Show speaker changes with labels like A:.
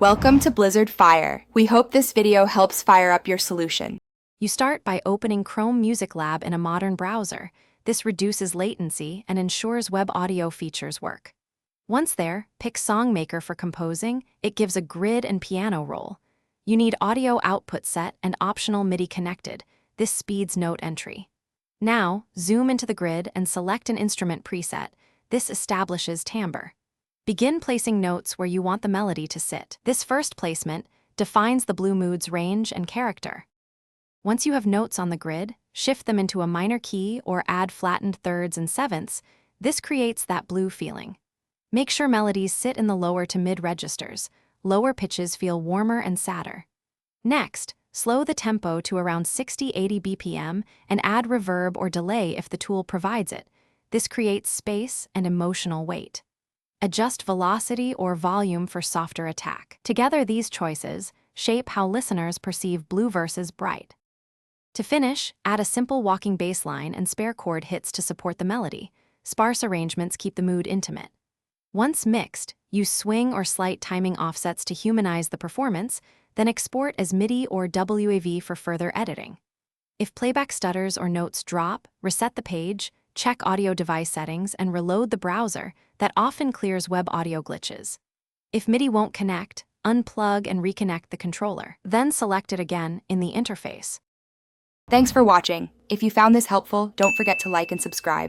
A: Welcome to Blizzard Fire. We hope this video helps fire up your solution.
B: You start by opening Chrome Music Lab in a modern browser. This reduces latency and ensures web audio features work. Once there, pick SongMaker for composing. It gives a grid and piano roll. You need audio output set and optional MIDI connected. This speeds note entry. Now, zoom into the grid and select an instrument preset. This establishes timbre. Begin placing notes where you want the melody to sit. This first placement defines the blue mood's range and character. Once you have notes on the grid, shift them into a minor key or add flattened thirds and sevenths. This creates that blue feeling. Make sure melodies sit in the lower to mid registers. Lower pitches feel warmer and sadder. Next, slow the tempo to around 60-80 BPM and add reverb or delay if the tool provides it. This creates space and emotional weight. Adjust velocity or volume for softer attack. Together, these choices shape how listeners perceive blue versus bright. To finish, add a simple walking bass line and spare chord hits to support the melody. Sparse arrangements keep the mood intimate. Once mixed, use swing or slight timing offsets to humanize the performance, then export as MIDI or WAV for further editing. If playback stutters or notes drop, reset the page, check audio device settings, and reload the browser. That often clears web audio glitches. If MIDI won't connect, unplug and reconnect the controller. Then select it again in the interface.
A: Thanks for watching. If you found this helpful, don't forget to like and subscribe.